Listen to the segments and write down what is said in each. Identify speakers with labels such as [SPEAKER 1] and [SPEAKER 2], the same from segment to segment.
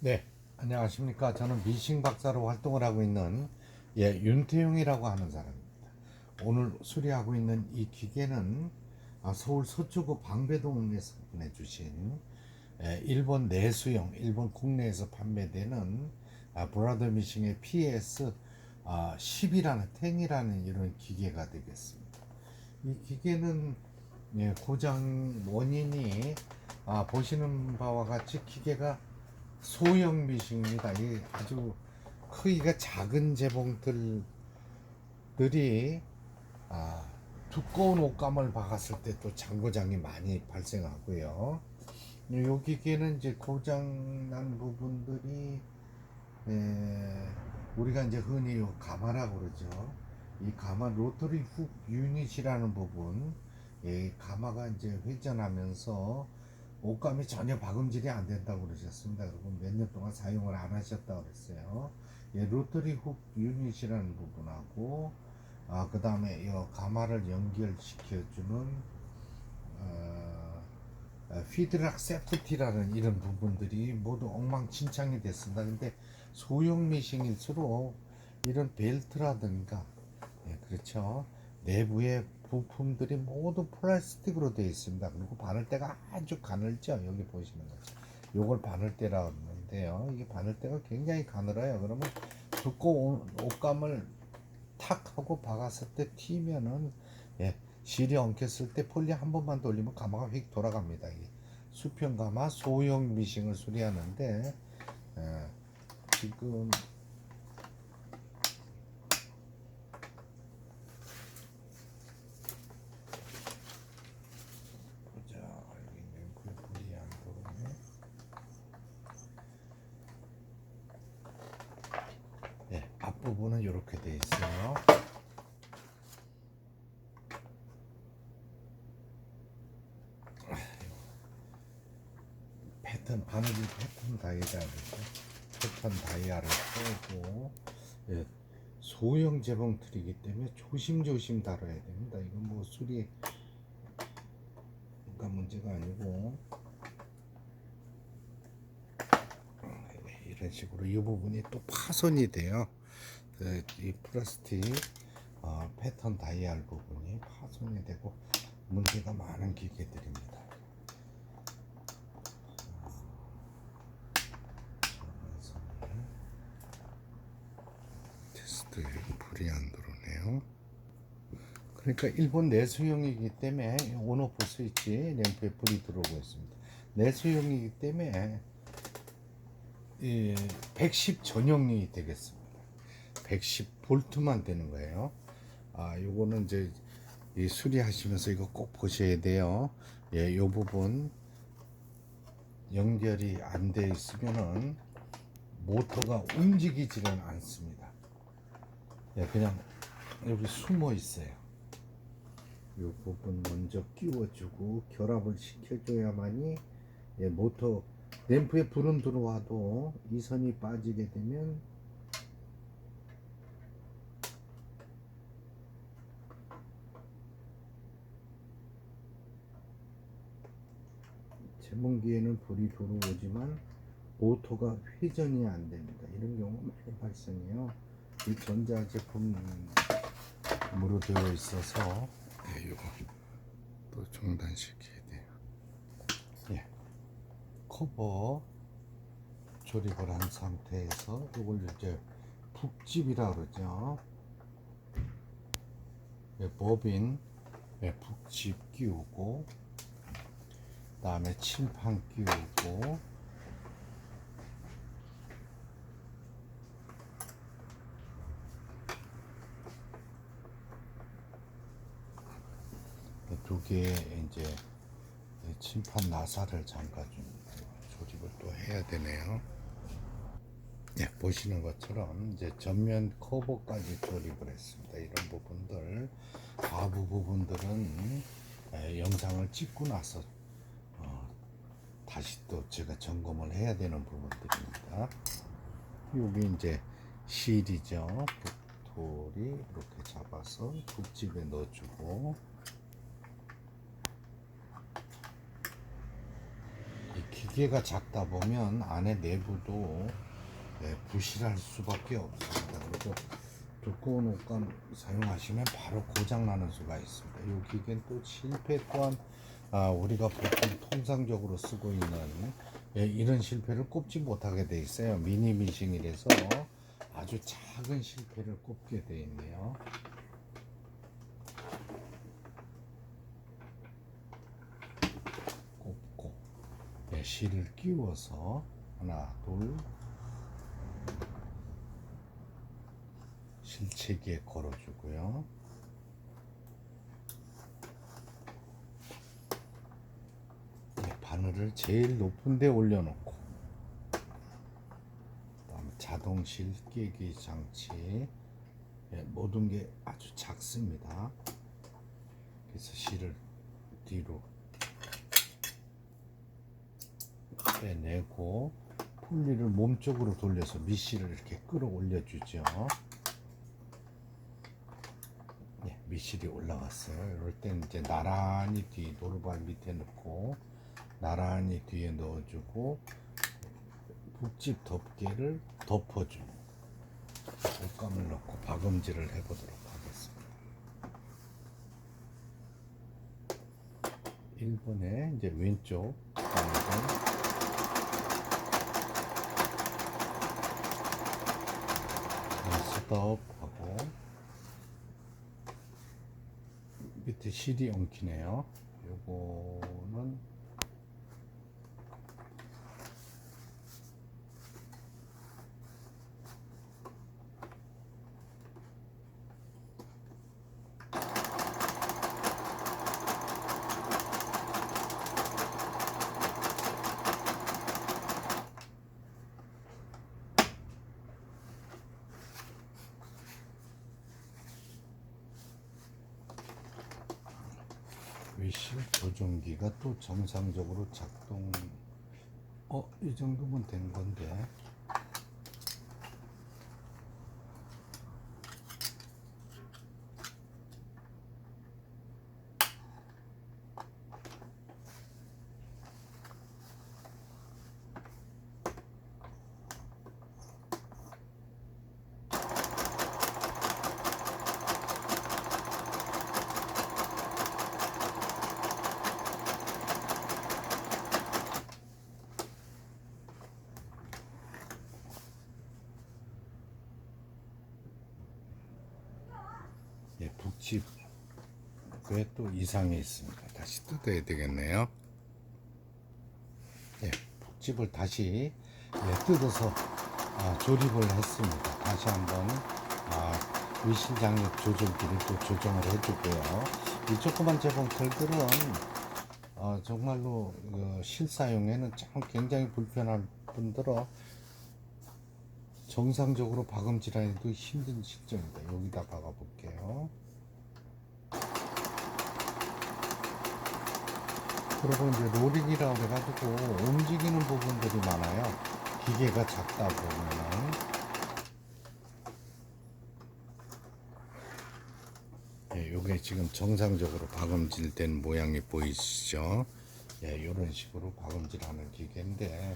[SPEAKER 1] 네, 안녕하십니까. 저는 미싱 박사로 활동을 하고 있는 윤태용이라고 하는 사람입니다. 오늘 수리하고 있는 이 기계는 서울 서초구 방배동에서 보내주신 일본 내수용, 일본 국내에서 판매되는 브라더 미싱의 PS 10이라는 10이라는 이런 기계가 되겠습니다. 이 기계는 고장 원인이 보시는 바와 같이 기계가 소형 미싱입니다. 이 아주 크기가 작은 재봉들들이 아, 두꺼운 옷감을 박았을 때 또 장고장이 많이 발생하고요. 이 기계는 이제 고장난 부분들이 우리가 이제 흔히 가마라고 그러죠. 이 가마 로터리 훅 유닛이라는 부분, 가마가 이제 회전하면서 옷감이 전혀 박음질이 안 된다고 그러셨습니다. 그리고 몇 년 동안 사용을 안 하셨다고 그랬어요. 로터리 훅 유닛이라는 부분하고, 그 다음에 이 가마를 연결시켜주는 피드락 세프티라는 이런 부분들이 모두 엉망진창이 됐습니다. 근데 소형 미싱일수록 이런 벨트라든가 그렇죠. 내부의 부품들이 모두 플라스틱으로 되어 있습니다. 그리고 바늘대가 아주 가늘죠. 여기 보시는 것처럼. 요걸 바늘대라고 하는데요. 이게 바늘대가 굉장히 가늘어요. 그러면 두꺼운 옷감을 탁 하고 박았을 때 튀면은 실이 엉켰을 때 폴리 한 번만 돌리면 가마가 휙 돌아갑니다. 이게 수평 가마 소형 미싱을 수리하는데 지금 보자. 여기 맹구에 불이 안 들어오네. 앞부분은 이렇게 돼 있어요. 패턴 바느질 패턴 다이아를 패턴 다이아를 빼고 소형 재봉 틀이기 때문에 조심조심 다뤄야 됩니다. 이건 뭐 수리가 문제가 아니고 이런 식으로 이 부분이 또 파손이 돼요. 이 플라스틱 패턴 다이얼 부분이 파손이 되고 문제가 많은 기계들입니다. 테스트 불이 안 들어오네요. 그러니까 일본 내수용이기 때문에 온오프 스위치 램프에 불이 들어오고 있습니다. 내수용이기 때문에 110 전용이 되겠습니다. 110 볼트만 되는 거예요. 요거는 이제 수리하시면서 이거 꼭 보셔야 돼요. 요 부분 연결이 안 돼 있으면은 모터가 움직이지는 않습니다. 그냥 여기 숨어 있어요. 이 부분 먼저 끼워주고 결합을 시켜줘야만이 모터 램프에 불은 들어와도 이 선이 빠지게 되면 제봉기에는 불이 들어오지만 모터가 회전이 안 됩니다. 이런 경우가 많이 발생해요. 이 전자제품으로 되어 있어서 이거 또 중단시켜야 돼요. 커버 조립을 한 상태에서 이걸 이제 북집이라 그러죠. 버빈 북집 끼우고 다음에 침판 끼우고 두 개의 이제 침판 나사를 잠가준 조립을 또 해야 되네요. 보시는 것처럼 이제 전면 커버까지 조립을 했습니다. 이런 부분들, 가부 부분들은 영상을 찍고 나서 다시 또 제가 점검을 해야 되는 부분들입니다. 여기 이제 실이죠. 돌이 이렇게 잡아서 북집에 넣어주고 기계가 작다 보면 안에 내부도 부실할 수밖에 없습니다. 그래서 두꺼운 옷감 사용하시면 바로 고장 나는 수가 있습니다. 이 기계는 또 실패 또한 우리가 보통 통상적으로 쓰고 있는 이런 실패를 꼽지 못하게 돼 있어요. 미니 미싱이라서 아주 작은 실패를 꼽게 돼 있네요. 꼽고 실을 끼워서 하나 둘 실체기에 걸어주고요. 바늘을 제일 높은 데 올려놓고, 그다음에 자동 실 끼기 장치, 모든 게 아주 작습니다. 그래서 실을 뒤로 빼내고 폴리를 몸쪽으로 돌려서 밑실을 이렇게 끌어올려 주죠. 밑실이 올라갔어요. 이럴 땐 이제 나란히 뒤 노루발 밑에 넣고 나란히 뒤에 넣어주고 북집 덮개를 덮어줍니다. 옷감을 넣고 박음질을 해보도록 하겠습니다. 1번에 이제 왼쪽 스톱하고 밑에 실이 엉키네요. 요거는 위실 조종기가 또 정상적으로 작동. 이 정도면 된 건데. 북집에 또 이상이 있습니다. 다시 뜯어야 되겠네요. 북집을 다시 뜯어서 조립을 했습니다. 다시 한번 위실 장력 조절기를 또 조정을 해주고요. 이 조그만 재봉틀들은 정말로 실사용에는 참 굉장히 불편한 분들은 정상적으로 박음질하기도 힘든 실정입니다. 여기다 박아 볼게요. 그리고 이제 로링이라고 해가지고 움직이는 부분들이 많아요. 기계가 작다 보면은. 요게 지금 정상적으로 박음질된 모양이 보이시죠? 이런 식으로 박음질하는 기계인데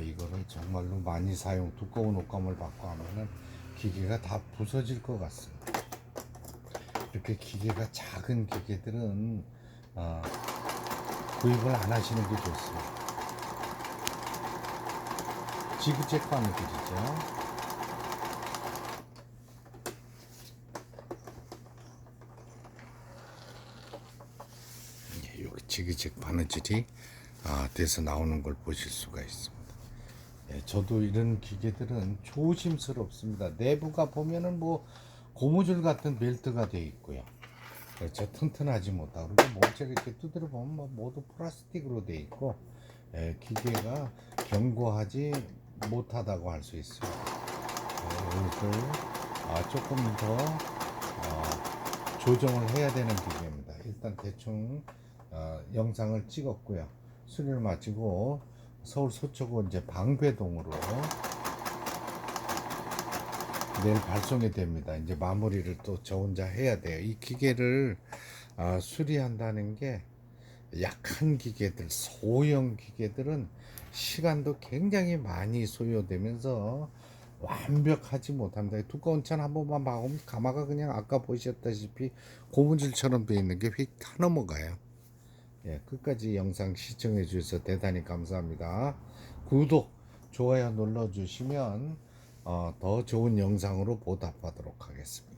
[SPEAKER 1] 이거를 정말로 많이 두꺼운 옷감을 받고 하면은 기계가 다 부서질 것 같습니다. 이렇게 기계가 작은 기계들은 구입을 안 하시는 게 좋습니다. 지그재그 바느질이죠. 여기 지그재그 바느질이 돼서 나오는 걸 보실 수가 있습니다. 저도 이런 기계들은 조심스럽습니다. 내부가 보면은 뭐 고무줄 같은 벨트가 되어 있고요. 그렇죠. 튼튼하지 못하고 그리고 몸체를 이렇게 두드려 보면 모두 플라스틱으로 되어 있고 기계가 견고하지 못하다고 할 수 있습니다. 이것을 조금 더 조정을 해야 되는 기계입니다. 일단 대충 영상을 찍었고요. 수리를 마치고 서울 서초구 이제 방배동으로 내일 발송이 됩니다. 이제 마무리를 또 저 혼자 해야 돼요. 이 기계를 수리한다는 게 약한 기계들, 소형 기계들은 시간도 굉장히 많이 소요되면서 완벽하지 못합니다. 두꺼운 찬 한 번만 박으면 가마가 그냥 아까 보셨다시피 고무줄처럼 되어 있는 게 휙 타 넘어가요. 예, 끝까지 영상 시청해 주셔서 대단히 감사합니다. 구독, 좋아요 눌러 주시면 더 좋은 영상으로 보답하도록 하겠습니다.